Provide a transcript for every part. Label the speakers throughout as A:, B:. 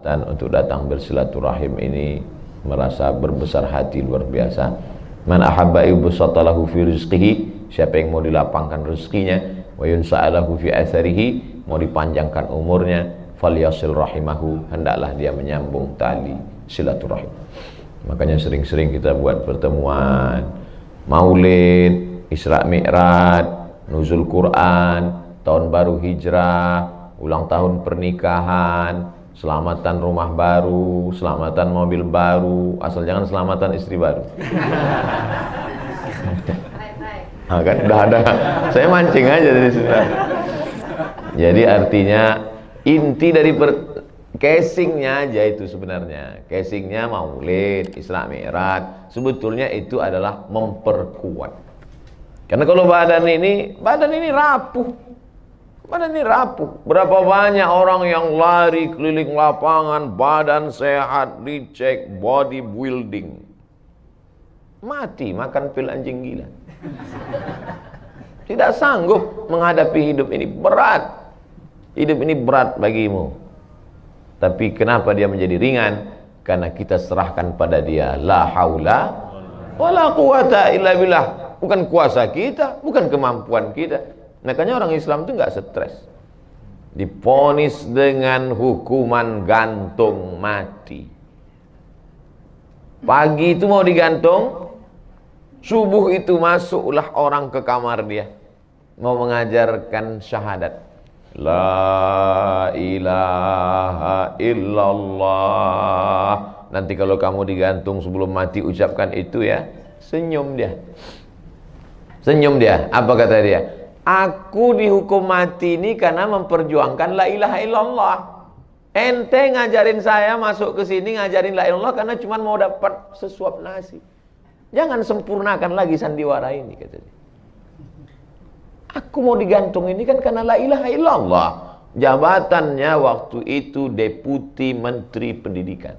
A: kesempatan untuk datang bersilaturahim ini merasa berbesar hati luar biasa. Man ahabba yubsatalahu fi rizqihi, siapa yang mau dilapangkan rezekinya, wa yunsa'alahu fi atharihi, mau dipanjangkan umurnya, falyasil rahimahu, hendaklah dia menyambung tali silaturahim. Makanya sering-sering kita buat pertemuan, maulid, Isra Mi'raj, nuzul Quran, tahun baru hijrah, ulang tahun pernikahan, selamatan rumah baru, selamatan mobil baru, asal jangan selamatan istri baru. Nah, kan udah ada, saya mancing aja dari situ. Jadi artinya inti dari casingnya aja itu sebenarnya, casingnya maulid, Isra Mi'raj, sebetulnya itu adalah memperkuat. Karena kalau badan ini rapuh. Badan ini rapuh. Berapa banyak orang yang lari keliling lapangan, badan sehat, dicek, bodybuilding, mati makan pil anjing gila. Tidak sanggup menghadapi hidup ini, berat. Hidup ini berat bagimu. Tapi kenapa dia menjadi ringan? Karena kita serahkan pada dia. La haula wala quwata illa billah. Bukan kuasa kita, bukan kemampuan kita. Makanya orang Islam itu nggak stres. Divonis dengan hukuman gantung mati. Pagi itu mau digantung, subuh itu masuklah orang ke kamar dia, mau mengajarkan syahadat. La ilaha illallah. Nanti kalau kamu digantung sebelum mati ucapkan itu ya, senyum dia. Senyum dia. Apa kata dia? Aku dihukum mati ini karena memperjuangkan la ilaha illallah. Ente ngajarin saya masuk ke sini ngajarin la ilaha illallah karena cuma mau dapat sesuap nasi. Jangan sempurnakan lagi sandiwara ini, kata dia. Aku mau digantung ini kan karena la ilaha illallah. Jabatannya waktu itu Deputi Menteri Pendidikan.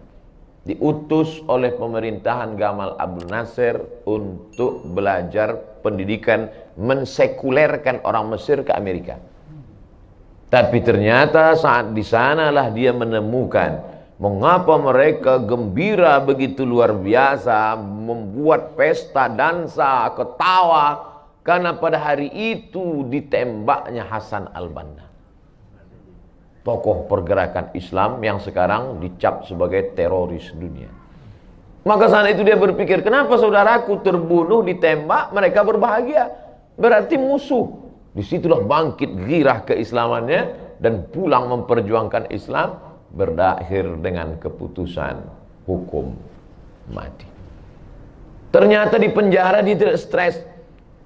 A: Diutus oleh pemerintahan Gamal Abdel Nasser untuk belajar pendidikan, mensekulerkan orang Mesir ke Amerika. Tapi ternyata saat di sanalah dia menemukan mengapa mereka gembira begitu luar biasa, membuat pesta dansa, ketawa, karena pada hari itu ditembaknya Hasan al-Banna, tokoh pergerakan Islam yang sekarang dicap sebagai teroris dunia. Maka saat itu dia berpikir, kenapa saudaraku terbunuh, ditembak, mereka berbahagia? Berarti musuh. Disitulah bangkit girah keislamannya dan pulang memperjuangkan Islam, berakhir dengan keputusan hukum mati. Ternyata di penjara dia tidak stres.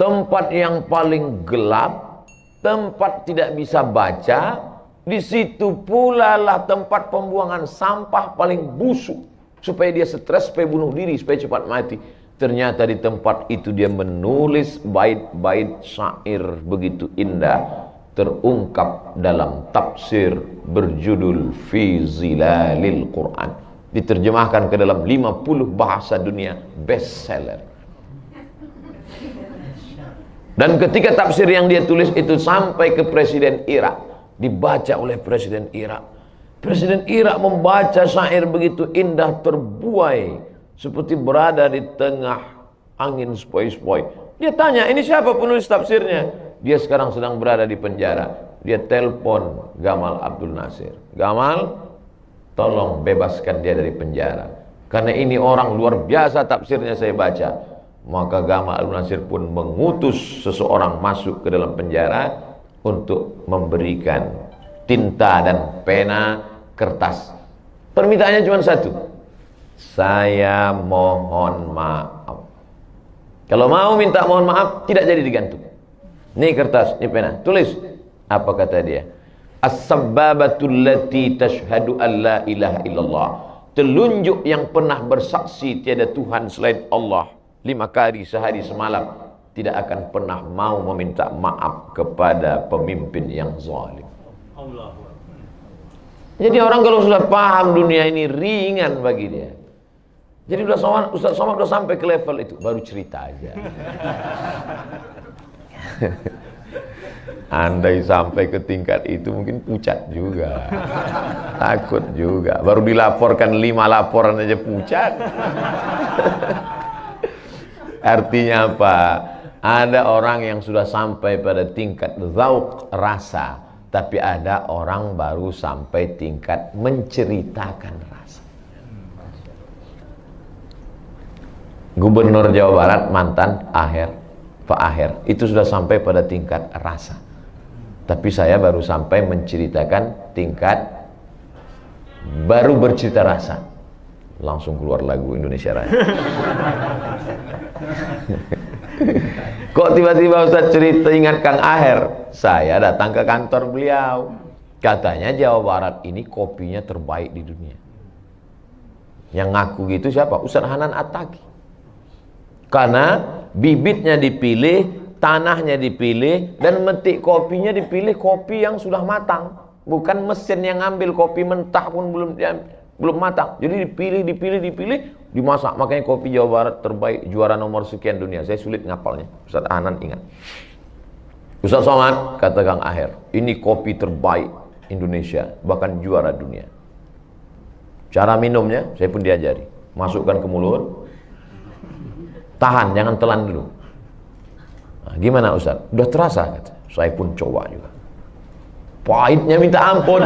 A: Tempat yang paling gelap, tempat tidak bisa baca, di situ pula lah tempat pembuangan sampah paling busuk. Supaya dia stres, supaya bunuh diri, supaya cepat mati. Ternyata di tempat itu dia menulis bait-bait syair begitu indah, terungkap dalam tafsir berjudul Fi Zilalil Quran, diterjemahkan ke dalam 50 bahasa dunia, bestseller. Dan ketika tafsir yang dia tulis itu sampai ke Presiden Irak, dibaca oleh Presiden Irak. Presiden Irak membaca syair begitu indah, terbuai seperti berada di tengah angin sepoi-sepoi. Dia tanya, ini siapa penulis tafsirnya? Dia sekarang sedang berada di penjara. Dia telepon Gamal Abdel Nasser. Gamal, tolong bebaskan dia dari penjara. Karena ini orang luar biasa tafsirnya saya baca. Maka Gamal Abdel Nasser pun mengutus seseorang masuk ke dalam penjara untuk memberikan tinta dan pena, kertas. Permintaannya cuma satu. Saya mohon maaf. Kalau mau minta mohon maaf, tidak jadi digantung. Ini kertas, ini pena. Tulis. Apa kata dia? As-sabbabatul lati tashhadu an la ilaha illallah. Telunjuk yang pernah bersaksi tiada Tuhan selain Allah 5 kali sehari semalam, tidak akan pernah mau meminta maaf kepada pemimpin yang zalim. Jadi orang kalau sudah paham dunia ini ringan bagi dia. Jadi Ustaz Somad udah sampai ke level itu, baru cerita aja. Andai sampai ke tingkat itu mungkin pucat juga. Takut juga. Baru dilaporkan 5 laporan aja pucat. Artinya apa? Ada orang yang sudah sampai pada tingkat zauq rasa, tapi ada orang baru sampai tingkat menceritakan rasa. Gubernur Jawa Barat mantan Pak Aher itu sudah sampai pada tingkat rasa, tapi saya baru sampai menceritakan tingkat baru bercerita rasa. Langsung keluar lagu Indonesia Raya. Kok tiba-tiba Ustaz cerita ingat Kang Aher? Saya datang ke kantor beliau. Katanya Jawa Barat ini kopinya terbaik di dunia. Yang ngaku gitu siapa? Ustaz Hanan Attaqi. Karena bibitnya dipilih, tanahnya dipilih, dan metik kopinya dipilih kopi yang sudah matang. Bukan mesin yang ngambil kopi mentah pun belum matang. Jadi dipilih, dimasak. Makanya kopi Jawa Barat terbaik, juara nomor sekian dunia. Saya sulit ngapalnya. Ustaz Hanan ingat. Ustaz Somad, kata Kang Aher, ini kopi terbaik Indonesia, bahkan juara dunia. Cara minumnya, saya pun diajari. Masukkan ke mulut, tahan, jangan telan dulu. Nah, gimana Ustaz? Udah terasa? Kata. Saya pun coba juga. Pahitnya minta ampun.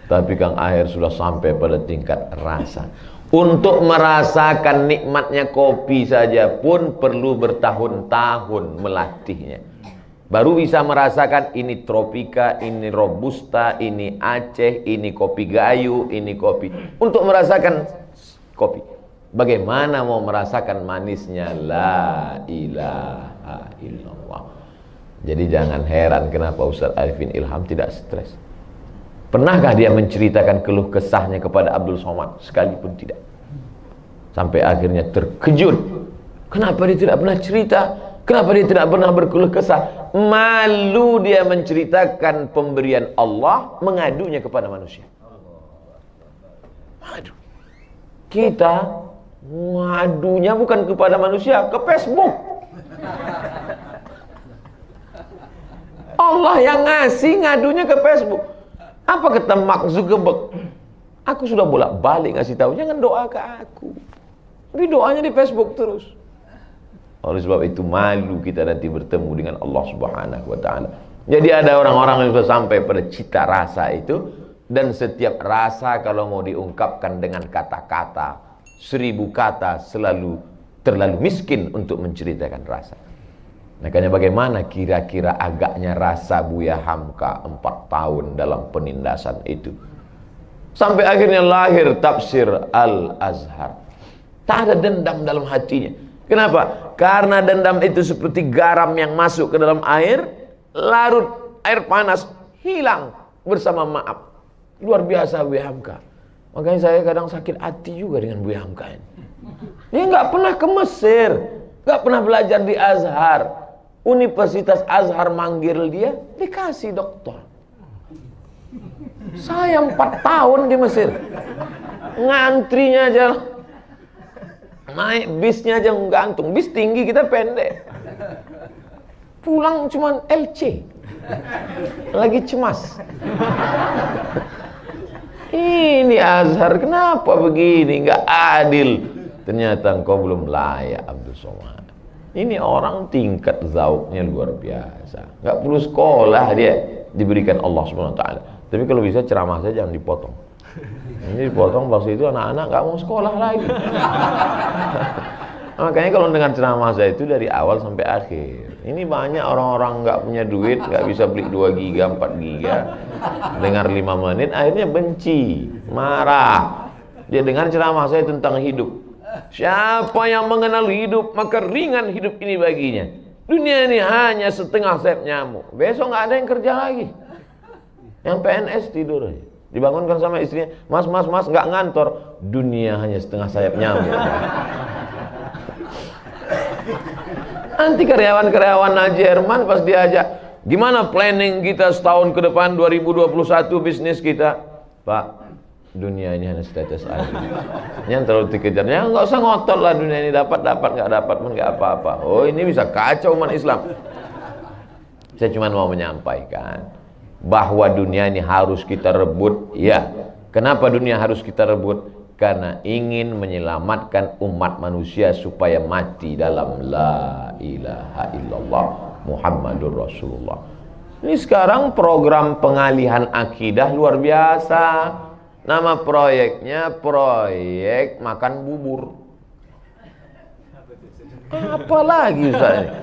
A: Tapi Kang Aher sudah sampai pada tingkat rasa. Untuk merasakan nikmatnya kopi saja pun perlu bertahun-tahun melatihnya. Baru bisa merasakan ini tropika, ini robusta, ini Aceh, ini kopi gayo, ini kopi. Untuk merasakan kopi. Bagaimana mau merasakan manisnya? La ilaha illallah. Jadi jangan heran kenapa Ustaz Arifin Ilham tidak stres. Pernahkah dia menceritakan keluh kesahnya kepada Abdul Somad? Sekalipun tidak. Sampai akhirnya terkejut. Kenapa dia tidak pernah cerita? Kenapa dia tidak pernah berkeluh kesah? Malu dia menceritakan pemberian Allah, mengadunya kepada manusia. Aduh. Kita ngadunya bukan kepada manusia, ke Facebook. Allah yang ngasih, ngadunya ke Facebook. Apa kata Mark Zuckerberg? Aku sudah bolak-balik ngasih tahu, jangan doa ke aku. Tapi doanya di Facebook terus. Oleh sebab itu malu kita nanti bertemu dengan Allah Subhanahu wa taala. Jadi ada orang-orang yang sudah sampai pada cita rasa itu, dan setiap rasa kalau mau diungkapkan dengan kata-kata, 1000 kata terlalu miskin untuk menceritakan rasa. Makanya bagaimana kira-kira agaknya rasa Buya Hamka 4 tahun dalam penindasan itu. Sampai akhirnya lahir tafsir Al-Azhar. Tak ada dendam dalam hatinya. Kenapa? Karena dendam itu seperti garam yang masuk ke dalam air, larut air panas, hilang bersama maaf. Luar biasa Buya Hamka. Makanya saya kadang sakit hati juga dengan Buya Hamka ini. Dia nggak pernah ke Mesir, nggak pernah belajar di Azhar. Universitas Azhar manggil dia, dikasih doktor. Saya 4 tahun di Mesir, ngantrinya aja, naik bisnya aja gantung. Bis tinggi, kita pendek. Pulang cuman LC, lagi cemas. Ini Azhar kenapa begini, nggak adil. Ternyata engkau belum layak Abdul Somad. Ini orang tingkat zauknya luar biasa. Nggak perlu sekolah dia diberikan Allah Subhanahu wa taala. Tapi kalau bisa ceramah saja jangan dipotong. Ini dipotong waktu itu anak-anak nggak mau sekolah lagi. Makanya kalau dengar ceramah saya itu dari awal sampai akhir. Ini banyak orang-orang nggak punya duit, nggak bisa beli 2 giga, 4 giga. Dengar 5 menit akhirnya benci, marah. Dia dengar ceramah saya tentang hidup. Siapa yang mengenal hidup, maka ringan hidup ini baginya. Dunia ini hanya setengah sayap nyamuk. Besok nggak ada yang kerja lagi. Yang PNS tidur aja. Dibangunkan sama istrinya, mas nggak ngantor. Dunia hanya setengah sayap nyamuk. Nanti karyawan-karyawan Jerman pas diajak, gimana planning kita setahun ke depan 2021 bisnis kita? Pak, dunia ini hanya setetes air. Yang terlalu dikejarnya, nggak usah ngotot lah, dunia ini dapat nggak dapat pun nggak apa-apa. Oh, ini bisa kacau umat Islam. Saya cuma mau menyampaikan bahwa dunia ini harus kita rebut. Ya, kenapa dunia harus kita rebut? Karena ingin menyelamatkan umat manusia supaya mati dalam la ilaha illallah Muhammadur Rasulullah. Ini sekarang program pengalihan akidah luar biasa. Nama proyeknya proyek makan bubur. Apalagi Ustaz?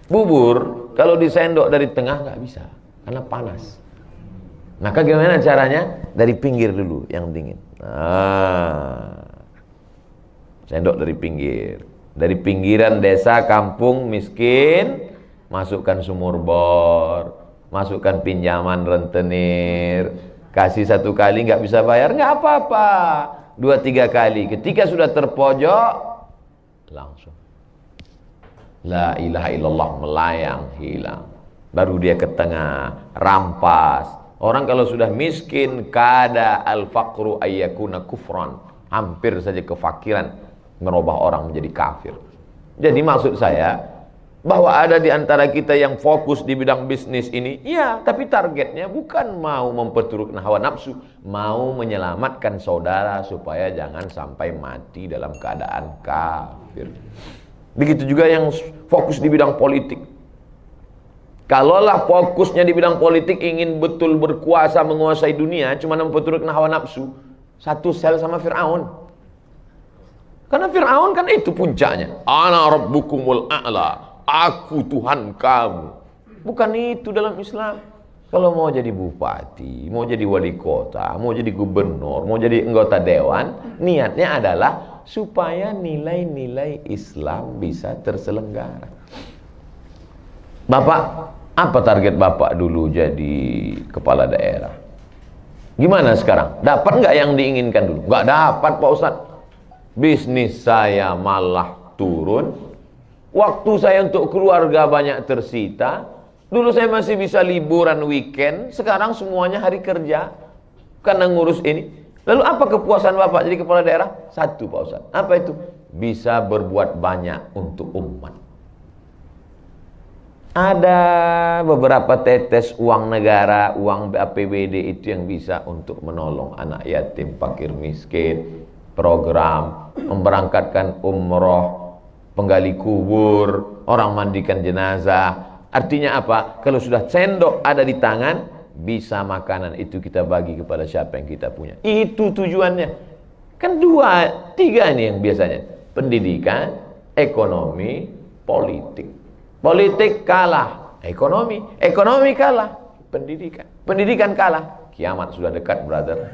A: Bubur kalau disendok dari tengah nggak bisa karena panas. Maka gimana caranya? Dari pinggir dulu yang dingin. Sendok dari pinggir. Dari pinggiran desa, kampung, miskin, masukkan sumur bor, masukkan pinjaman rentenir, kasih 1 kali nggak bisa bayar, nggak apa-apa, 2-3 kali. Ketika sudah terpojok, langsung la ilaha illallah melayang hilang. Baru dia ke tengah, rampas. Orang kalau sudah miskin, kada al-faqru ayyakuna kufran, hampir saja kefakiran merubah orang menjadi kafir. Jadi maksud saya bahwa ada di antara kita yang fokus di bidang bisnis ini, ya, tapi targetnya bukan mau memperturutkan hawa nafsu, mau menyelamatkan saudara supaya jangan sampai mati dalam keadaan kafir. Begitu juga yang fokus di bidang politik. Kalaulah fokusnya di bidang politik ingin betul berkuasa menguasai dunia, cuma memperturutkan hawa nafsu, satu sel sama Fir'aun. Karena Fir'aun kan itu puncaknya. Ana rabbukumul a'la, aku Tuhan kamu. Bukan itu dalam Islam. Kalau mau jadi bupati, mau jadi wali kota, mau jadi gubernur, mau jadi anggota dewan, niatnya adalah supaya nilai-nilai Islam bisa terselenggara. Bapak, apa target Bapak dulu jadi kepala daerah? Gimana sekarang? Dapat nggak yang diinginkan dulu? Nggak dapat Pak Ustadz. Bisnis saya malah turun. Waktu saya untuk keluarga banyak tersita. Dulu saya masih bisa liburan weekend, sekarang semuanya hari kerja karena ngurus ini. Lalu apa kepuasan Bapak jadi kepala daerah? Satu Pak Ustadz. Apa itu? Bisa berbuat banyak untuk umat. Ada beberapa tetes uang negara, uang APBD itu yang bisa untuk menolong anak yatim, fakir miskin, program memberangkatkan umroh, penggali kubur, orang mandikan jenazah. Artinya apa? Kalau sudah sendok ada di tangan, bisa makanan itu kita bagi kepada siapa yang kita punya. Itu tujuannya. Kan 2, 3 ini yang biasanya. Pendidikan, ekonomi, politik. Politik kalah, ekonomi kalah, pendidikan kalah. Kiamat sudah dekat, brother.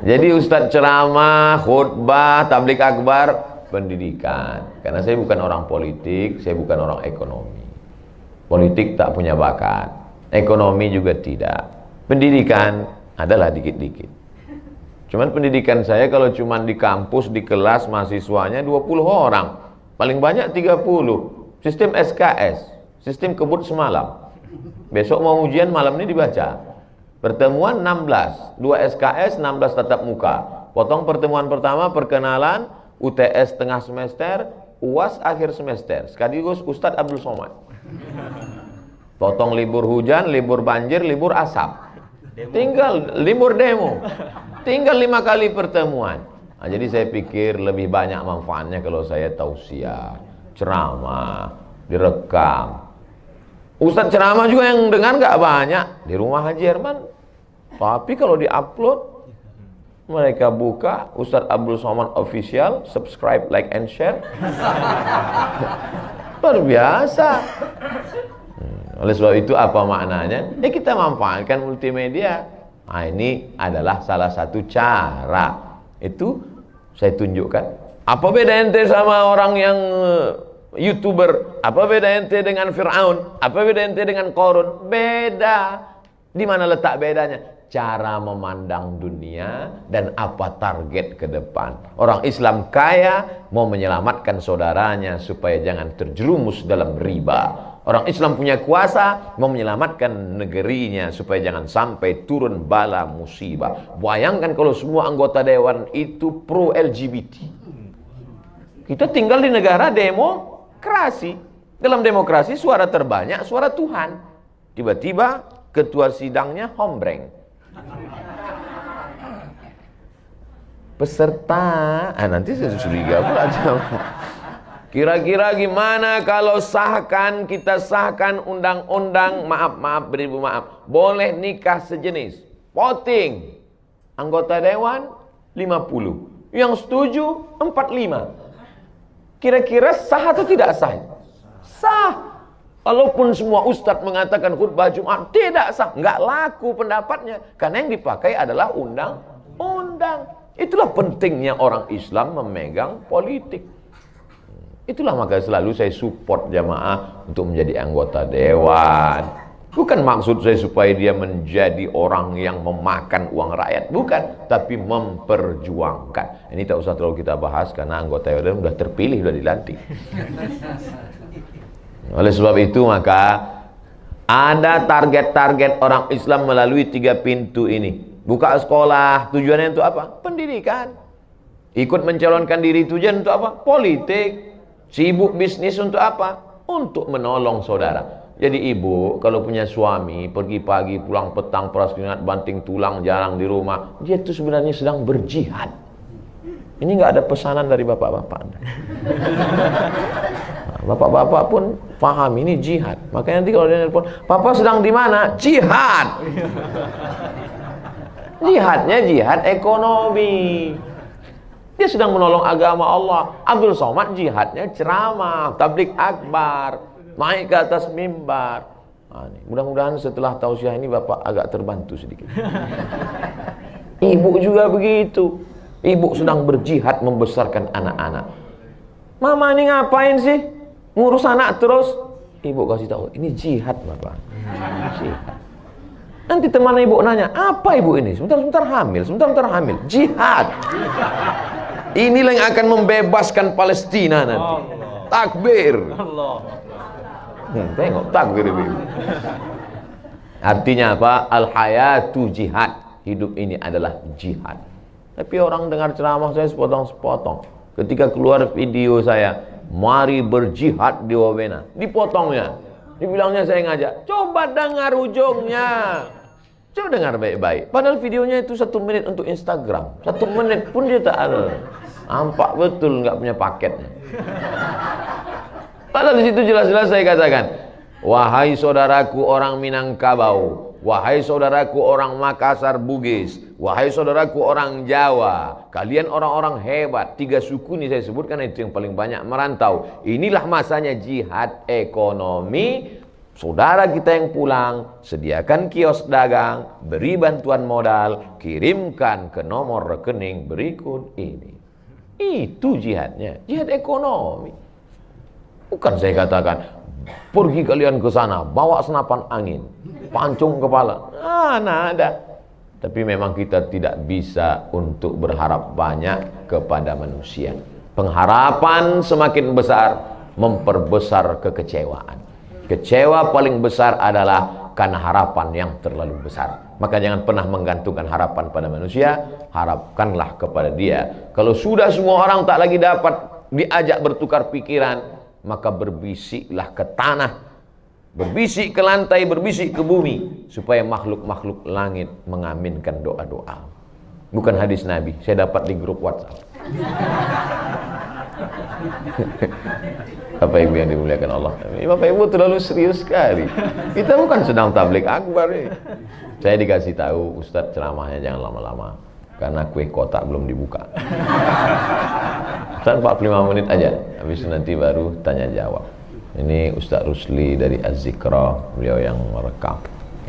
A: Jadi ustadz ceramah, khutbah, tablik akbar, pendidikan. Karena saya bukan orang politik, saya bukan orang ekonomi. Politik tak punya bakat, ekonomi juga tidak. Pendidikan adalah dikit-dikit. Cuman pendidikan saya kalau cuman di kampus, di kelas mahasiswanya 20 orang, paling banyak 30. Sistem SKS, sistem kebut semalam. Besok mau ujian, malam ini dibaca. Pertemuan 16, 2 SKS, 16 tatap muka. Potong pertemuan pertama, perkenalan, UTS tengah semester, UAS akhir semester. Sekaligus Ustadz Abdul Somad. Potong libur hujan, libur banjir, libur asap. Tinggal libur demo. Tinggal 5 kali pertemuan. Nah, jadi saya pikir lebih banyak manfaatnya kalau saya tausiah, ceramah, direkam. Ustadz ceramah juga yang dengar nggak banyak di rumah Haji Herman. Tapi kalau diupload, mereka buka Ustadz Abdul Somad Official, subscribe, like, and share. Luar biasa. Oleh sebab itu apa maknanya? Ya kita manfaatkan multimedia. Nah, ini adalah salah satu cara. Itu saya tunjukkan. Apa beda ente sama orang yang YouTuber? Apa beda ente dengan Fir'aun? Apa beda ente dengan Qarun? Beda. Di mana letak bedanya? Cara memandang dunia dan apa target ke depan. Orang Islam kaya mau menyelamatkan saudaranya supaya jangan terjerumus dalam riba. Orang Islam punya kuasa mau menyelamatkan negerinya supaya jangan sampai turun bala musibah. Bayangkan kalau semua anggota dewan itu pro LGBT. Kita tinggal di negara demokrasi. Dalam demokrasi suara terbanyak suara Tuhan. Tiba-tiba ketua sidangnya hombreng. Peserta, nanti saya curiga pula. Kira-kira gimana kalau kita sahkan undang-undang, maaf beribu maaf, boleh nikah sejenis. Voting. Anggota dewan 50. Yang setuju 45. Kira-kira sah atau tidak sah? Sah. Walaupun semua ustadz mengatakan khutbah Jumat tidak sah, nggak laku pendapatnya. Karena yang dipakai adalah undang-undang. Itulah pentingnya orang Islam memegang politik. Itulah maka selalu saya support jamaah untuk menjadi anggota dewan. Bukan maksud saya supaya dia menjadi orang yang memakan uang rakyat, bukan, tapi memperjuangkan. Ini tak usah terlalu kita bahas karena anggota dewan sudah terpilih, sudah dilantik. Oleh sebab itu maka ada target-target orang Islam melalui 3 pintu ini. Buka sekolah, tujuannya untuk apa? Pendidikan. Ikut mencalonkan diri, tujuan untuk apa? Politik. Sibuk bisnis untuk apa? Untuk menolong saudara. Jadi ibu kalau punya suami pergi pagi pulang petang peras keringat banting tulang jarang di rumah, dia itu sebenarnya sedang berjihad. Ini nggak ada pesanan dari bapak-bapak. Bapak-bapak pun paham ini jihad. Makanya nanti kalau dia nelpon, "Papa sedang di mana?" Jihad. Jihadnya jihad ekonomi. Dia sedang menolong agama Allah. Abdul Somad jihadnya ceramah, tablik akbar, naik ke atas mimbar. Mudah-mudahan setelah tausiah ini Bapak agak terbantu sedikit. Ibu juga begitu. Ibu sedang berjihad membesarkan anak-anak. Mama ini ngapain sih? Ngurus anak terus? Ibu kasih tahu, ini jihad Bapak. Jihad. Nanti teman ibu nanya, apa ibu ini? Sebentar hamil, sebentar hamil. Jihad. Inilah yang akan membebaskan Palestina nanti. Takbir. Tengok takbir ibu. Artinya apa? Al-hayatu jihad. Hidup ini adalah jihad. Tapi orang dengar ceramah saya sepotong-sepotong. Ketika keluar video saya, mari berjihad di Wamena, dipotongnya. Dibilangnya saya ngajak. Coba dengar ujungnya. Coba dengar baik-baik. Padahal videonya itu 1 menit untuk Instagram. 1 menit pun dia tak ada. Nampak betul nggak punya paketnya. Padahal di situ jelas-jelas saya katakan, wahai saudaraku orang Minangkabau, wahai saudaraku orang Makassar Bugis, wahai saudaraku orang Jawa, kalian orang-orang hebat. 3 suku ini saya sebutkan itu yang paling banyak merantau. Inilah masanya jihad ekonomi. Saudara kita yang pulang, sediakan kios dagang, beri bantuan modal, kirimkan ke nomor rekening berikut ini. Itu jihadnya, jihad ekonomi. Bukan saya katakan, pergi kalian ke sana, bawa senapan angin, pancung kepala. Nah ada. Tapi memang kita tidak bisa untuk berharap banyak kepada manusia. Pengharapan semakin besar, memperbesar kekecewaan. Kecewa paling besar adalah karena harapan yang terlalu besar. Maka jangan pernah menggantungkan harapan pada manusia, harapkanlah kepada dia. Kalau sudah semua orang tak lagi dapat diajak bertukar pikiran, maka berbisiklah ke tanah, berbisik ke lantai, berbisik ke bumi, supaya makhluk-makhluk langit mengaminkan doa-doa. Bukan hadis Nabi, saya dapat di grup WhatsApp. Bapak Ibu yang dimuliakan Allah, Bapak Ibu terlalu serius sekali. Kita bukan sedang tablik akbar nih. Saya dikasih tahu, Ustadz ceramahnya jangan lama-lama karena kue kotak belum dibuka. Ustadz 45 menit aja, habis nanti baru tanya jawab. Ini Ustadz Rusli dari Az-Zikra, beliau yang merekam.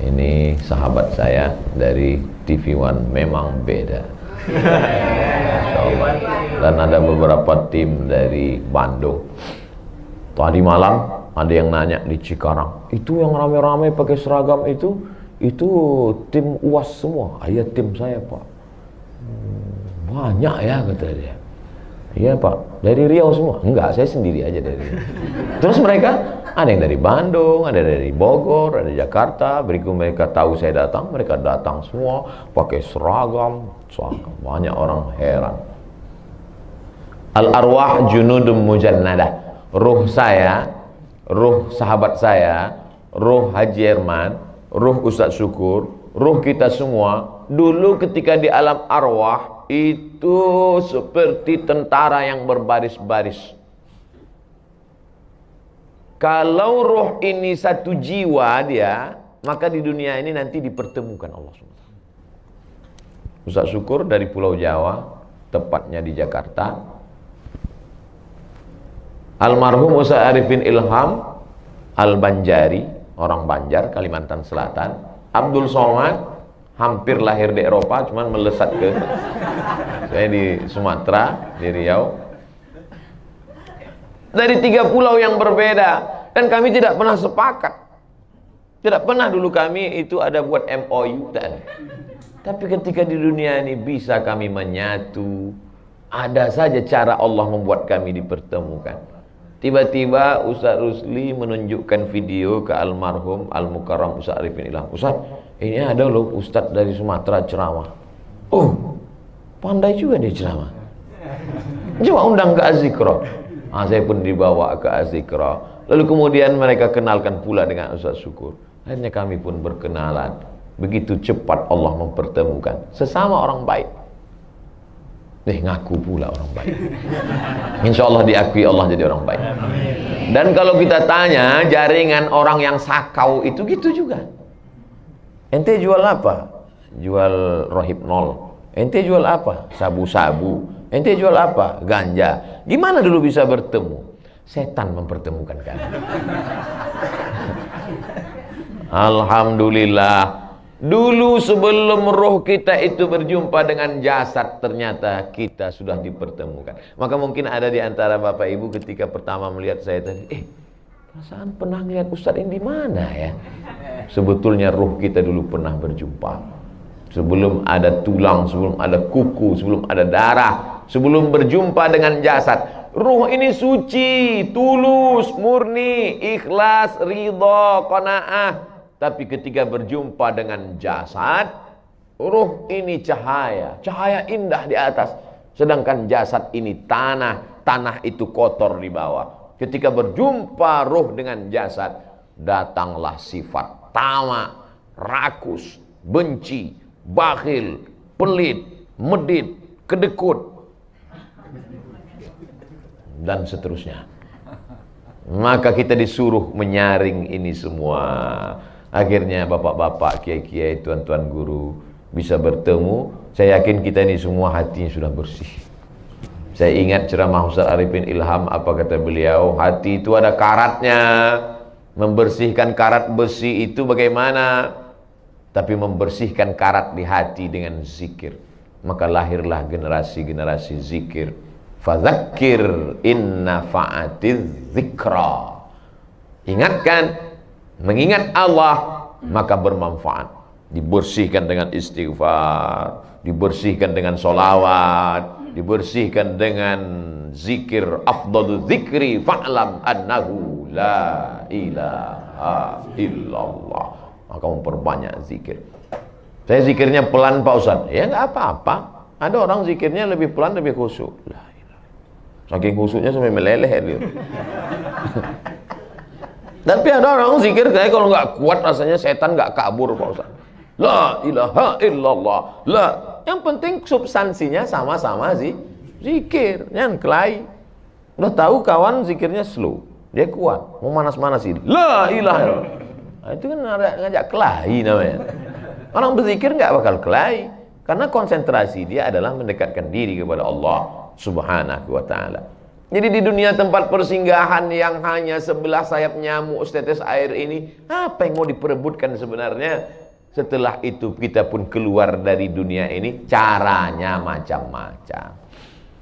A: Ini sahabat saya dari TV One, memang beda. Dan ada beberapa tim dari Bandung. Tadi malam ada yang nanya di Cikarang, itu yang rame-rame pakai seragam itu tim UAS semua. Iya tim saya Pak. Banyak ya kata dia. Iya Pak, dari Riau semua? Enggak, saya sendiri aja dari Riau. Terus mereka ada yang dari Bandung, ada dari Bogor, ada Jakarta. Berikut mereka tahu saya datang, mereka datang semua pakai seragam. Banyak orang heran. Al-arwah junudum mujannadah. Ruh saya, ruh sahabat saya, ruh Haji Herman, ruh Ustadz Syukur, ruh kita semua dulu ketika di alam arwah itu seperti tentara yang berbaris-baris. Kalau ruh ini satu jiwa dia, maka di dunia ini nanti dipertemukan Allah SWT. Ustadz Syukur dari Pulau Jawa, tepatnya di Jakarta. Almarhum Ustadz Arifin Ilham Al-Banjari, orang Banjar, Kalimantan Selatan. Abdul Somad, hampir lahir di Eropa, cuman melesat ke saya di Sumatera, di Riau. Dari 3 pulau yang berbeda, dan kami tidak pernah sepakat. Tidak pernah dulu kami itu ada buat MOU dan. Tapi ketika di dunia ini bisa kami menyatu, ada saja cara Allah membuat kami dipertemukan. Tiba-tiba Ustaz Rusli menunjukkan video ke almarhum Al-Mukarram Ustaz Arifin Ilham. Ustaz, ini ada loh Ustaz dari Sumatera ceramah. Oh, pandai juga dia ceramah. Coba undang ke Az-Zikra. Saya pun dibawa ke Az-Zikra. Lalu kemudian mereka kenalkan pula dengan Ustaz Syukur. Akhirnya kami pun berkenalan. Begitu cepat Allah mempertemukan sesama orang baik. Ngaku pula orang baik. Insya Allah diakui Allah jadi orang baik. Dan kalau kita tanya jaringan orang yang sakau itu gitu juga. Ente jual apa? Jual rohipnol. Ente jual apa? Sabu-sabu. Ente jual apa? Ganja. Gimana dulu bisa bertemu? Setan mempertemukan kami. Alhamdulillah. Dulu sebelum roh kita itu berjumpa dengan jasad, ternyata kita sudah dipertemukan. Maka mungkin ada di antara Bapak Ibu ketika pertama melihat saya tadi, perasaan pernah melihat Ustadz ini di mana ya? Sebetulnya roh kita dulu pernah berjumpa. Sebelum ada tulang, sebelum ada kuku, sebelum ada darah, sebelum berjumpa dengan jasad. Ruh ini suci, tulus, murni, ikhlas, ridha, qanaah. Tapi ketika berjumpa dengan jasad, ruh ini cahaya, cahaya indah di atas. Sedangkan jasad ini tanah, tanah itu kotor di bawah. Ketika berjumpa ruh dengan jasad, datanglah sifat tamak, rakus, benci, bakhil, pelit, medit, kedekut, dan seterusnya. Maka kita disuruh menyaring ini semua. Akhirnya bapak-bapak, kiai-kiai, tuan-tuan guru bisa bertemu. Saya yakin kita ini semua hatinya sudah bersih. Saya ingat ceramah Ustaz Arifin Ilham, apa kata beliau? Hati itu ada karatnya. Membersihkan karat besi itu bagaimana? Tapi membersihkan karat di hati dengan zikir. Maka lahirlah generasi-generasi zikir. Fadzakir inna fa'atiz zikra. Ingatkan, mengingat Allah, maka bermanfaat. Dibersihkan dengan istighfar, dibersihkan dengan solawat, dibersihkan dengan zikir. Afdalu zikri fa'lam annahu la ilaha illallah. Maka memperbanyak zikir. Saya zikirnya pelan Pak Ustaz. Ya nggak apa-apa. Ada orang zikirnya lebih pelan, lebih khusyuk. Saking khusyuknya sampai meleleh dia. Tapi ada orang zikir saya kalau nggak kuat rasanya setan nggak kabur Pak Ustaz. La ilaha illallah. La. Yang penting substansinya sama-sama sih. Zikir, jangan kelahi. Udah tahu kawan zikirnya slow, dia kuat. Mau manas-manasin. La ilaha illallah. Nah, itu kan ngajak kelahi namanya. Orang berzikir nggak bakal kelahi karena konsentrasi dia adalah mendekatkan diri kepada Allah Subhanahu wa ta'ala. Jadi di dunia tempat persinggahan yang hanya sebelah sayap nyamuk setetes air ini, apa yang mau diperebutkan sebenarnya? Setelah itu kita pun keluar dari dunia ini, caranya macam-macam.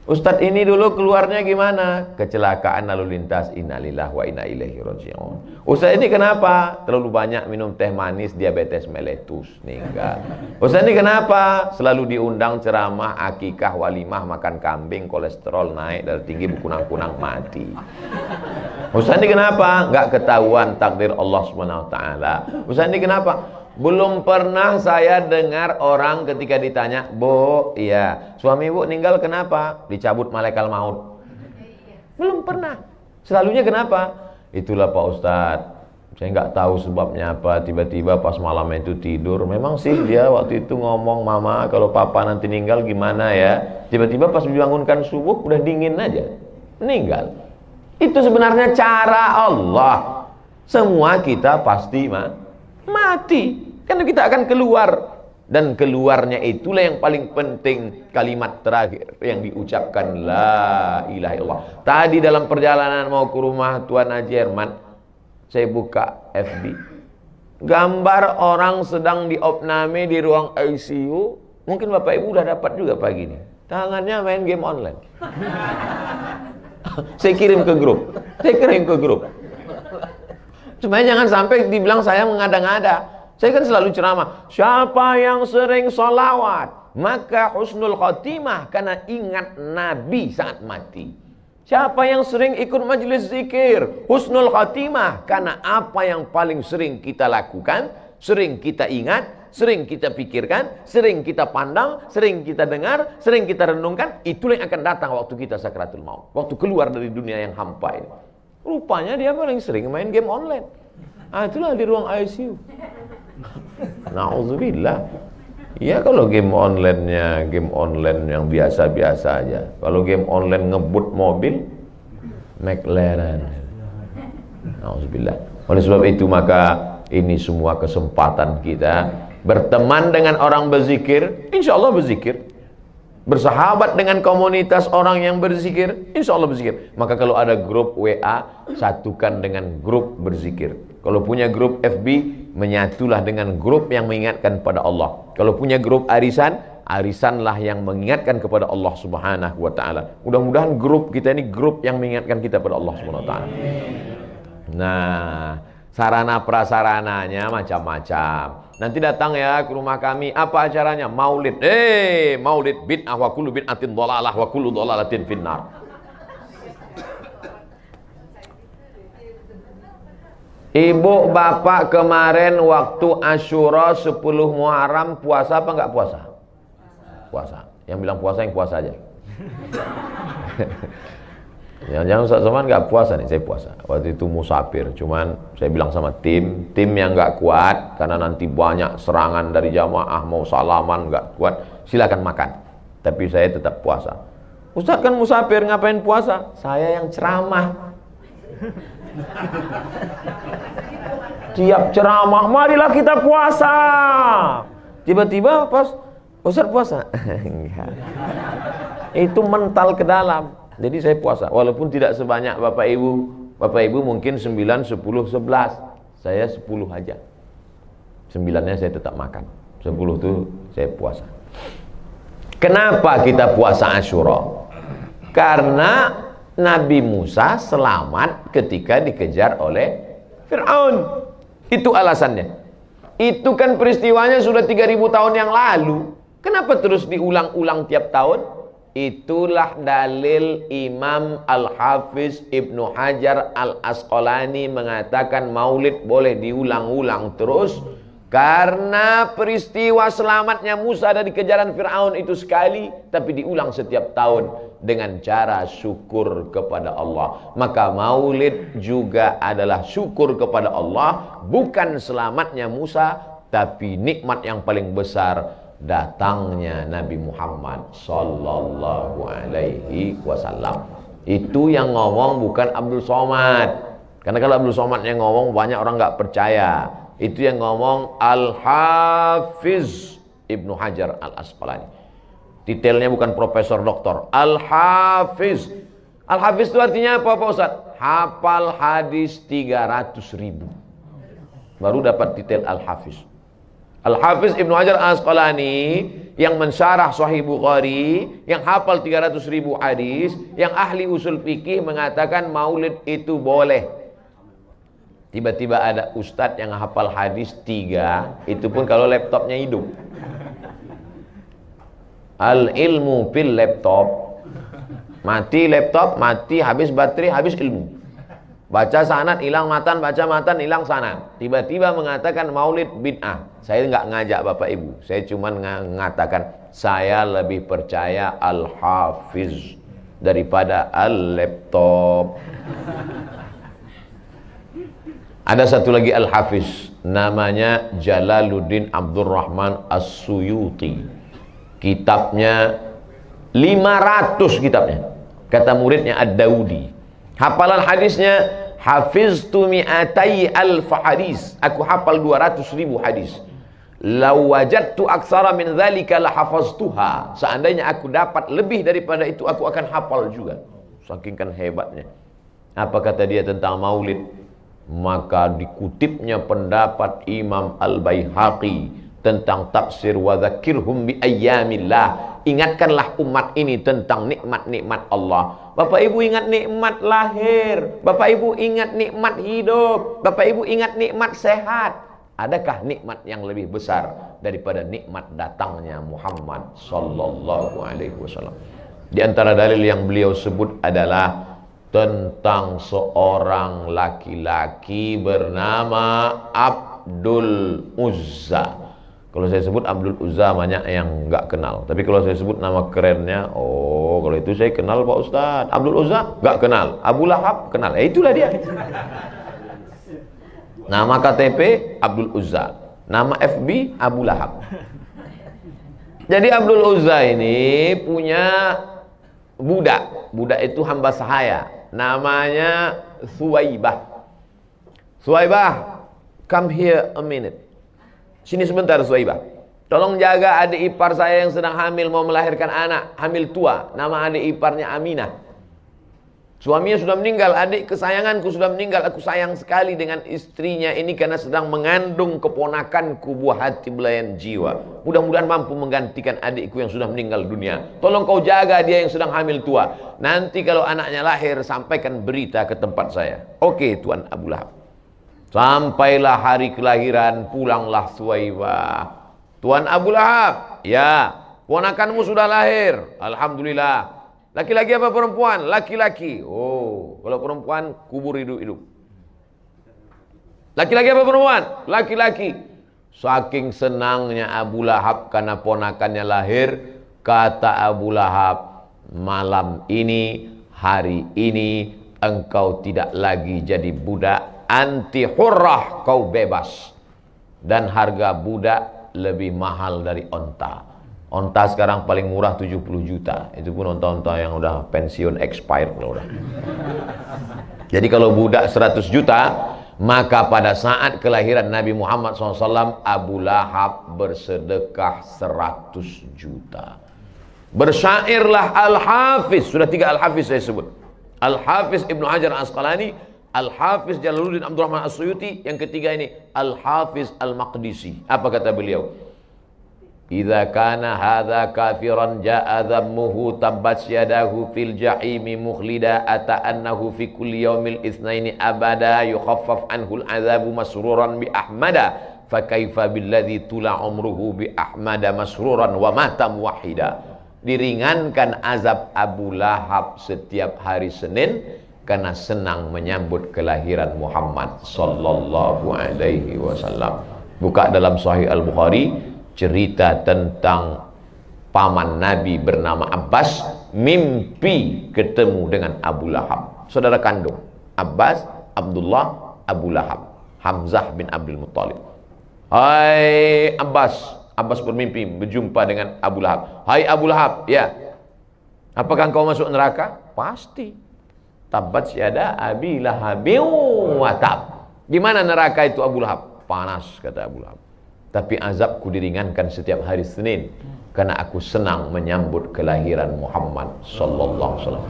A: Ustadz ini dulu keluarnya gimana? Kecelakaan lalu lintas, innalillahi wa inna ilaihi raji'un. Ustadz ini kenapa? Terlalu banyak minum teh manis, diabetes meletus, meninggal. Ustadz ini kenapa? Selalu diundang ceramah, akikah, walimah, makan kambing, kolesterol naik, darah tinggi, kunang-kunang mati. Ustadz ini kenapa? Nggak ketahuan takdir Allah Subhanahu wa ta'ala. Ustadz ini kenapa? Belum pernah saya dengar orang ketika ditanya, Bu, iya, suami ibu meninggal kenapa? Dicabut malaikat maut. Belum pernah. Selalunya kenapa? Itulah Pak Ustadz, saya nggak tahu sebabnya apa, tiba-tiba pas malam itu tidur, memang sih dia waktu itu ngomong, mama kalau papa nanti meninggal gimana ya, tiba-tiba pas dibangunkan subuh udah dingin aja, meninggal. Itu sebenarnya cara Allah. Semua kita pasti mati, karena kita akan keluar. Dan keluarnya itulah yang paling penting, kalimat terakhir yang diucapkan, la ilaha illallah. Tadi dalam perjalanan mau ke rumah Tuan Haji Herman, saya buka FB, gambar orang sedang diopname di ruang ICU. Mungkin Bapak Ibu udah dapat juga pagi ini, tangannya main game online. Saya kirim ke grup, supaya jangan sampai dibilang saya mengada-ngada. Saya kan selalu ceramah, siapa yang sering sholawat maka husnul khotimah, karena ingat Nabi saat mati. Siapa yang sering ikut majelis zikir, husnul khotimah, karena apa yang paling sering kita lakukan, sering kita ingat, sering kita pikirkan, sering kita pandang, sering kita dengar, sering kita renungkan, itulah yang akan datang waktu kita sakratul maut, waktu keluar dari dunia yang hampa ini. Rupanya dia paling sering main game online. Itulah di ruang ICU. Na'udzubillah. Ya kalau game online-nya game online yang biasa-biasa aja. Kalau game online ngebut mobil McLaren. Na'udzubillah. Oleh sebab itu maka ini semua kesempatan kita berteman dengan orang berzikir, insya Allah berzikir. Bersahabat dengan komunitas orang yang berzikir, insya Allah berzikir. Maka kalau ada grup WA, satukan dengan grup berzikir. Kalau punya grup FB, menyatulah dengan grup yang mengingatkan kepada Allah. Kalau punya grup arisan, arisanlah yang mengingatkan kepada Allah Subhanahu wa ta'ala. Mudah-mudahan grup kita ini grup yang mengingatkan kita kepada Allah Subhanahu wa ta'ala. Nah, sarana prasarananya macam-macam. Nanti datang ya ke rumah kami, apa acaranya? Maulid. Maulid bid'ah wa kullu bid'atin dhalalah wa kullu dhalalatin finnar. Ibu bapak kemarin waktu Asyura 10 Muharram puasa apa enggak puasa? Puasa. Yang bilang puasa yang puasa aja. Jangan Ustaz Somad enggak puasa nih, saya puasa. Waktu itu musafir, cuman saya bilang sama tim yang enggak kuat karena nanti banyak serangan dari jamaah mau salaman enggak kuat, silakan makan. Tapi saya tetap puasa. Ustaz kan musafir ngapain puasa? Saya yang ceramah. Tiap ceramah, marilah kita puasa. Tiba-tiba pas Ustaz puasa. Enggak. Itu mental ke dalam. Jadi saya puasa, walaupun tidak sebanyak Bapak Ibu. Bapak Ibu mungkin 9, 10, 11. Saya 10 aja. 9-nya saya tetap makan. 10 itu saya puasa. Kenapa kita puasa Asyura? Karena Nabi Musa selamat ketika dikejar oleh Fir'aun. Itu alasannya. Itu kan peristiwanya sudah 3000 tahun yang lalu. Kenapa terus diulang-ulang tiap tahun? Itulah dalil Imam Al-Hafiz Ibnu Hajar Al-Asqalani mengatakan maulid boleh diulang-ulang terus. Karena peristiwa selamatnya Musa dari kejaran Fir'aun itu sekali, tapi diulang setiap tahun dengan cara syukur kepada Allah. Maka maulid juga adalah syukur kepada Allah, bukan selamatnya Musa, tapi nikmat yang paling besar, datangnya Nabi Muhammad sallallahu alaihi wasallam. Itu yang ngomong bukan Abdul Somad. Karena kalau Abdul Somad yang ngomong banyak orang nggak percaya. Itu yang ngomong Al-Hafiz Ibnu Hajar Al-Asqalani. Detailnya bukan profesor doktor. Al-Hafiz. Al-Hafiz itu artinya apa Pak Ustaz? Hafal hadis 300.000. Baru dapat detail Al-Hafiz. Al-Hafiz Ibnu Hajar Al-Asqalani yang mensyarah Sahih Bukhari, yang hafal 300.000 hadis, yang ahli usul fikih mengatakan maulid itu boleh. Tiba-tiba ada ustadz yang hafal hadis 3, itu pun kalau laptopnya hidup. Al-ilmu fil laptop. Mati laptop, mati, habis baterai, habis ilmu. Baca sanad, hilang matan, baca matan, hilang sanad. Tiba-tiba mengatakan maulid bid'ah. Saya nggak ngajak Bapak Ibu. Saya cuma mengatakan, saya lebih percaya Al-Hafiz daripada al-laptop. Ada satu lagi Al-Hafiz, namanya Jalaluddin Abdurrahman As-Suyuti. Kitabnya 500 kitabnya. Kata muridnya Ad-Daudi. Hafalan hadisnya, hafiztu mi'atai alfa hadis. Aku hafal 200.000 hadis. Lau wajadtu aksara min dzalika la hafaztuha. Seandainya aku dapat lebih daripada itu, aku akan hafal juga. Saking kan hebatnya. Apa kata dia tentang maulid? Maka dikutipnya pendapat Imam Al-Baihaqi tentang tafsir wa dzakirhum bi ayyamillah. Ingatkanlah umat ini tentang nikmat-nikmat Allah. Bapak Ibu ingat nikmat lahir, Bapak Ibu ingat nikmat hidup, Bapak Ibu ingat nikmat sehat. Adakah nikmat yang lebih besar daripada nikmat datangnya Muhammad sallallahu alaihi wasallam? Di antara dalil yang beliau sebut adalah tentang seorang laki-laki bernama Abdul Uzza. Kalau saya sebut Abdul Uzza banyak yang nggak kenal. Tapi kalau saya sebut nama kerennya, oh kalau itu saya kenal Pak Ustadz. Abdul Uzza nggak kenal. Abu Lahab kenal. Itulah dia. Nama KTP Abdul Uzza. Nama FB Abu Lahab. Jadi Abdul Uzza ini punya budak. Budak itu hamba sahaya. Namanya Suwaibah. Suwaibah, come here a minute. Sini sebentar Suwaibah. Tolong jaga adik ipar saya yang sedang hamil, mau melahirkan anak, hamil tua. Nama adik iparnya Aminah. Suaminya sudah meninggal, adik kesayanganku sudah meninggal. Aku sayang sekali dengan istrinya ini karena sedang mengandung keponakanku, buah hati belayan jiwa. Mudah-mudahan mampu menggantikan adikku yang sudah meninggal dunia. Tolong kau jaga dia yang sedang hamil tua. Nanti kalau anaknya lahir, sampaikan berita ke tempat saya. Oke, Tuan Abu Lahab. Sampailah hari kelahiran, pulanglah Suwaibah. Tuan Abu Lahab, ya, ponakanmu sudah lahir. Alhamdulillah. Laki-laki apa perempuan? Laki-laki. Oh, kalau perempuan kubur hidup-hidup. Laki-laki apa perempuan? Laki-laki. Saking senangnya Abu Lahab karena ponakannya lahir, kata Abu Lahab, malam ini, hari ini, engkau tidak lagi jadi budak, anti hurrah, kau bebas. Dan harga budak lebih mahal dari onta. Onta sekarang paling murah 70 juta. Itu pun onta-onta yang udah pensiun expired loh udah. Jadi kalau budak 100 juta, maka pada saat kelahiran Nabi Muhammad SAW, Abu Lahab bersedekah 100 juta. Bersyairlah Al-Hafiz. Sudah 3 Al-Hafiz saya sebut. Al-Hafiz Ibnu Hajar Asqalani, Al-Hafiz Jalaluddin Abdurrahman As-Suyuti. Yang ketiga ini Al-Hafiz Al-Maqdisi. Apa kata beliau? Idza kana hadza kafiran ja'a dhammuhu tabbat yadahu fil jahimi mukhlida ata'annahu fi kulli yaumil itsnaini abada yukhaffaf anhu al-'adzabu masruran bi ahmada fa kaifa billadzi tula umruhu bi ahmada masruran wa mata muwahhida. Diringankan azab Abu Lahab setiap hari Senin karena senang menyambut kelahiran Muhammad sallallahu alaihi wasallam. Buka dalam Sahih Al-Bukhari cerita tentang paman Nabi bernama Abbas mimpi ketemu dengan Abu Lahab, saudara kandung Abbas, Abdullah, Abu Lahab, Hamzah bin Abdul Muttalib. Hai Abbas, Abbas bermimpi berjumpa dengan Abu Lahab. Hai Abu Lahab, ya, apakah engkau masuk neraka? Pasti. Tabbat syada Abi Lahabin wa tab. Gimana neraka itu Abu Lahab? Panas, kata Abu Lahab. Tapi azabku diringankan setiap hari Senin karena aku senang menyambut kelahiran Muhammad sallallahu alaihi wasallam.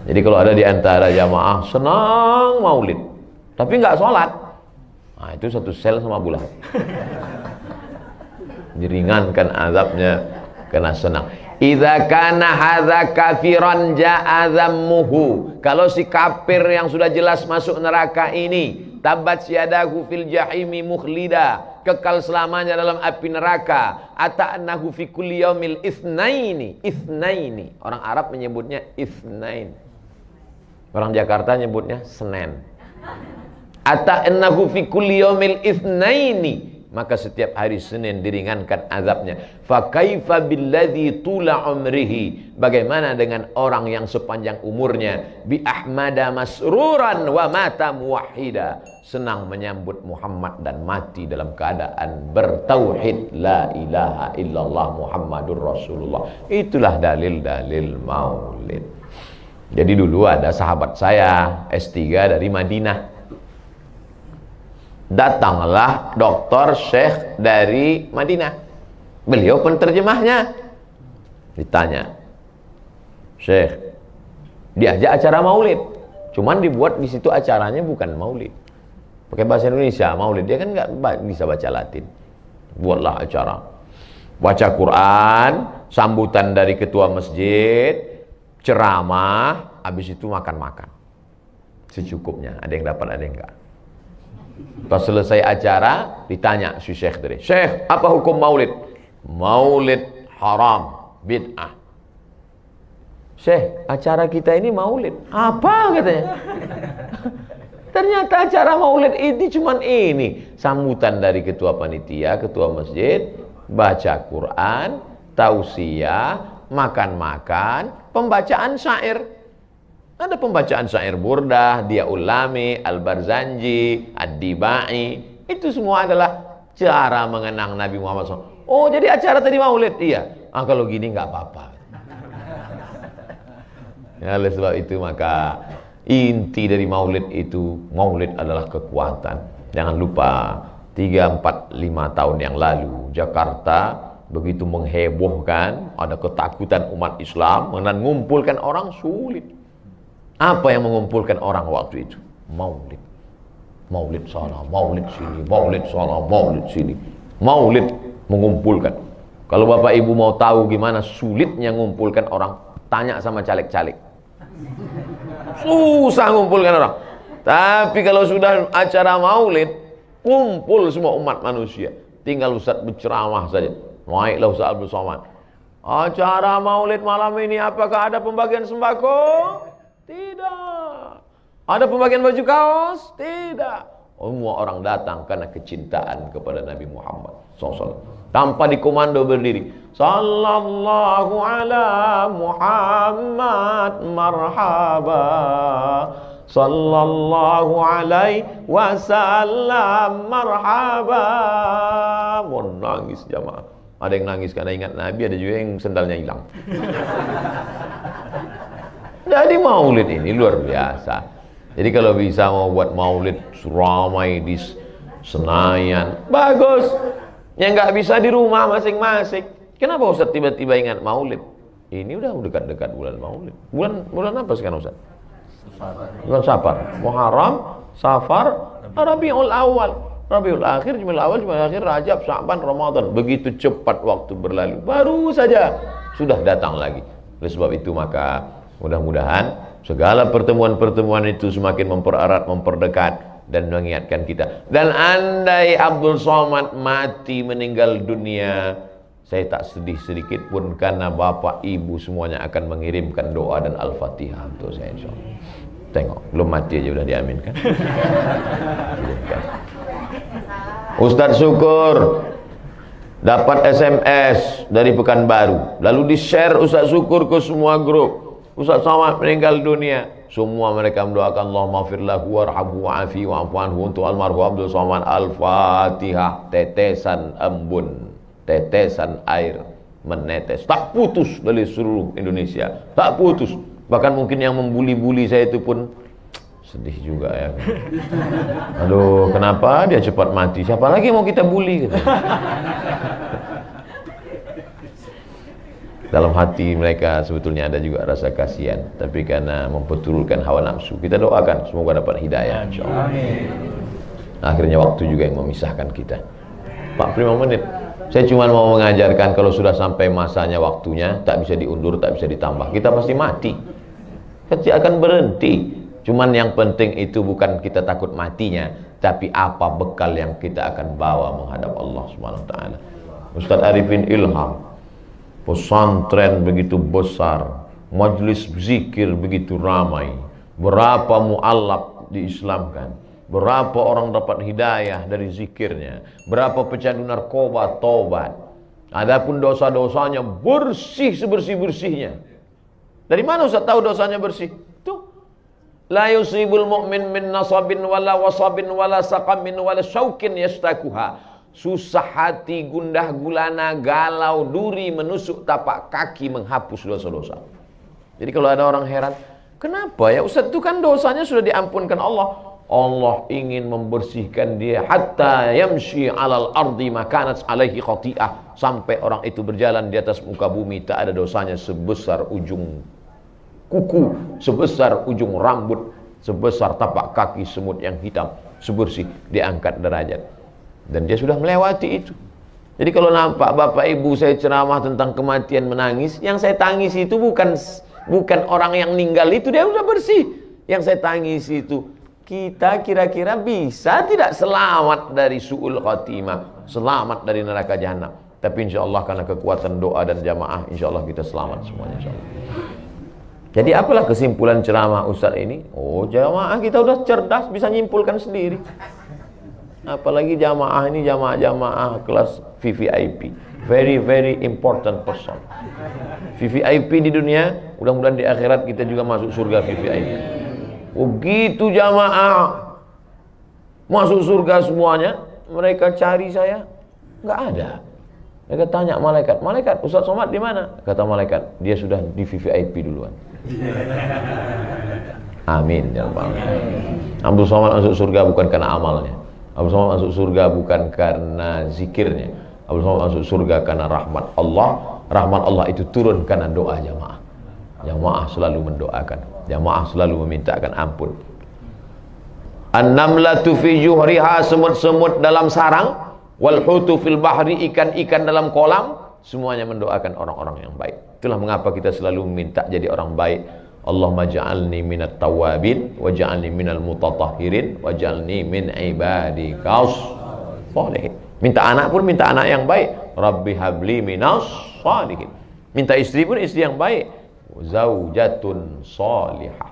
A: Jadi kalau ada di antara jamaah senang maulid tapi nggak sholat, nah itu satu sel sama Abu Lahab. Diringankan azabnya karena senang. Idza kana hadza kafiran ja'a dhammuhu. Kalau si kafir yang sudah jelas masuk neraka ini, tabat yadahu fil jahimi mukhlida, kekal selamanya dalam api neraka. Ata'annahu fi kulli yaumil itsnaini. Itsnaini. Orang Arab menyebutnya itsnain. Orang Jakarta nyebutnya Senin. Ata'annahu fi kulli yaumil itsnaini. maka setiap hari Senin diringankan azabnya. Fa kaifa billadzi tula umrihi, bagaimana dengan orang yang sepanjang umurnya bi ahmada masruran wa mata muwahhida, senang menyambut Muhammad dan mati dalam keadaan bertauhid la ilaha illallah Muhammadur Rasulullah. Itulah dalil-dalil maulid. Jadi dulu ada sahabat saya S3 dari Madinah. Datanglah doktor Syekh dari Madinah. Beliau penterjemahnya. Ditanya, Syekh, diajak acara maulid, cuman dibuat di situ acaranya bukan maulid, pakai bahasa Indonesia maulid. Dia kan nggak bisa baca Latin. Buatlah acara, baca Quran, sambutan dari ketua masjid, ceramah, habis itu makan-makan secukupnya. Ada yang dapat, ada yang enggak. Pas selesai acara, ditanya si Syekh tadi, Syekh, apa hukum maulid? Maulid haram, bid'ah. Syekh, acara kita ini maulid. Apa katanya? Ternyata acara maulid ini cuman ini, sambutan dari ketua panitia, ketua masjid, baca Quran, tausiah, makan-makan, pembacaan syair. Ada pembacaan syair burdah, dia ulami, al-barzanji, ad-dibai. Itu semua adalah cara mengenang Nabi Muhammad SAW. Oh, jadi acara tadi maulid? Iya. Ah, kalau gini nggak apa-apa. Ya, oleh sebab itu maka inti dari maulid itu, maulid adalah kekuatan. Jangan lupa 3, 4, 5 tahun yang lalu Jakarta begitu menghebohkan, ada ketakutan umat Islam dan mengumpulkan orang sulit. Apa yang mengumpulkan orang waktu itu? Maulid. Maulid sana, maulid sini, maulid sana, maulid sini. Maulid mengumpulkan. Kalau Bapak Ibu mau tahu gimana sulitnya mengumpulkan orang, tanya sama caleg-caleg. Susah mengumpulkan orang. Tapi kalau sudah acara maulid, kumpul semua umat manusia. Tinggal Ustaz berceramah saja. Naiklah Ustaz Abdul Somad. Acara maulid malam ini apakah ada pembagian sembako? Tidak. Ada pembagian baju kaos? Tidak. Semua orang datang karena kecintaan kepada Nabi Muhammad SAW. Tanpa dikomando berdiri. Sallallahu ala Muhammad marhaba. Sallallahu alaihi wasallam marhaba. Mau nangis jamaah. Ada yang nangis karena ingat Nabi, ada juga yang sendalnya hilang. Jadi maulid ini luar biasa. Jadi kalau bisa mau buat maulid ramai di Senayan, bagus. Yang nggak bisa di rumah masing-masing. Kenapa Ustaz tiba-tiba ingat maulid? Ini udah dekat-dekat bulan maulid. Bulan apa sekarang Ustaz? Bulan Safar. Muharram, Safar, Rabiul Awal, Rabiul Akhir, Jumadil Awal, Jumadil Akhir, Rajab, Sya'ban, Ramadan. Begitu cepat waktu berlalu. Baru saja sudah datang lagi. Oleh sebab itu maka mudah-mudahan segala pertemuan-pertemuan itu semakin mempererat, memperdekat dan mengingatkan kita. Dan andai Abdul Somad mati meninggal dunia, saya tak sedih sedikit pun karena Bapak Ibu semuanya akan mengirimkan doa dan Al-Fatihah untuk saya insyaallah. Tengok, belum mati aja udah diaminkan. Ustadz Syukur dapat SMS dari Pekanbaru, lalu di-share Ustadz Syukur ke semua grup. Ustaz Somad meninggal dunia. Semua mereka mendoakan Allahumma maghfir lahu warhamhu wa'afi wa'fu anhu untuk almarhum Abdul Somad. Al-Fatihah. Tetesan embun, tetesan air menetes, tak putus dari seluruh Indonesia, tak putus. Bahkan mungkin yang membuli-buli saya itu pun sedih juga ya. Aduh, kenapa dia cepat mati? Siapa lagi mau kita bully gitu. Dalam hati mereka sebetulnya ada juga rasa kasihan, tapi karena memperturutkan hawa nafsu, kita doakan semoga dapat hidayah insyaallah. Akhirnya waktu juga yang memisahkan kita. 45 menit. Saya cuma mau mengajarkan kalau sudah sampai masanya waktunya, tak bisa diundur, tak bisa ditambah. Kita pasti mati. Kita akan berhenti. Cuman yang penting itu bukan kita takut matinya, tapi apa bekal yang kita akan bawa menghadap Allah Subhanahu wa taala. Ustaz Arifin Ilham, pesantren begitu besar, majelis zikir begitu ramai, berapa mu'allaf diislamkan, Berapa orang dapat hidayah dari zikirnya. Berapa pecandu narkoba tobat. Adapun dosa-dosanya bersih sebersih-bersihnya. Dari mana Ustaz tahu dosanya bersih? Tuh. La yusibul mu'min min nasabin wala wasabin wala saqamin wala syaukin yastakuha. Susah hati, gundah gulana, galau, duri menusuk tapak kaki menghapus dosa-dosa. Jadi kalau ada orang heran, kenapa ya Ustaz, itu kan dosanya sudah diampunkan Allah. Allah ingin membersihkan dia hatta yamshi 'alal ardi makanat 'alaihi khati'ah, sampai orang itu berjalan di atas muka bumi tak ada dosanya sebesar ujung kuku, sebesar ujung rambut, sebesar tapak kaki semut yang hitam, sebersih, diangkat derajat. Dan dia sudah melewati itu. Jadi kalau nampak bapak ibu saya ceramah tentang kematian menangis, yang saya tangis itu bukan orang yang meninggal itu, dia sudah bersih. Yang saya tangis itu, kita kira-kira bisa tidak selamat dari su'ul khatimah, selamat dari neraka jahanam. Tapi insya Allah karena kekuatan doa dan jamaah, insya Allah kita selamat semuanya, insya Allah. Jadi apalah kesimpulan ceramah Ustaz ini? Oh, jamaah kita udah cerdas, bisa nyimpulkan sendiri. Apalagi jamaah ini jamaah kelas VVIP, very very important person. VVIP di dunia, mudah-mudahan di akhirat kita juga masuk surga VVIP. Begitu jamaah masuk surga semuanya, mereka cari saya, nggak ada. Mereka tanya malaikat, malaikat Ustaz Somad di mana? Kata malaikat, dia sudah di VVIP duluan. Amin ya Rabbal alamin. Abdul Somad masuk surga bukan karena amalnya. Abdul Somad masuk surga bukan karena zikirnya. Abdul Somad masuk surga karena rahmat Allah. Rahmat Allah itu turun karena doa jamaah. Jamaah selalu mendoakan, jamaah selalu memintakan ampun. An-namlatu fi juhriha, semut-semut dalam sarang, wal hutu fil bahri, ikan-ikan dalam kolam, semuanya mendoakan orang-orang yang baik. Itulah mengapa kita selalu minta jadi orang baik. Allahumma ja'alni minat tawabin waj'alni minal mutatahhirin waj'alni min ibadikas sholihin. Minta anak pun minta anak yang baik. Rabbi habli minas sholihin. Minta istri pun istri yang baik. Zaujatun sholihah.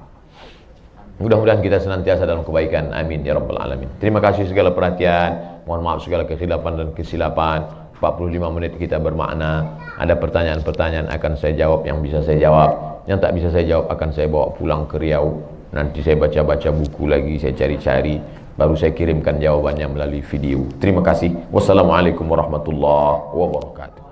A: Mudah-mudahan kita senantiasa dalam kebaikan. Amin ya rabbal alamin. Terima kasih segala perhatian. Mohon maaf segala kekhilafan dan kesilapan. 45 menit kita bermakna. Ada pertanyaan-pertanyaan akan saya jawab yang bisa saya jawab. Yang tak bisa saya jawab akan saya bawa pulang ke Riau. Nanti saya baca-baca buku lagi, saya cari-cari, baru saya kirimkan jawabannya melalui video. Terima kasih. Wassalamualaikum warahmatullahi wabarakatuh.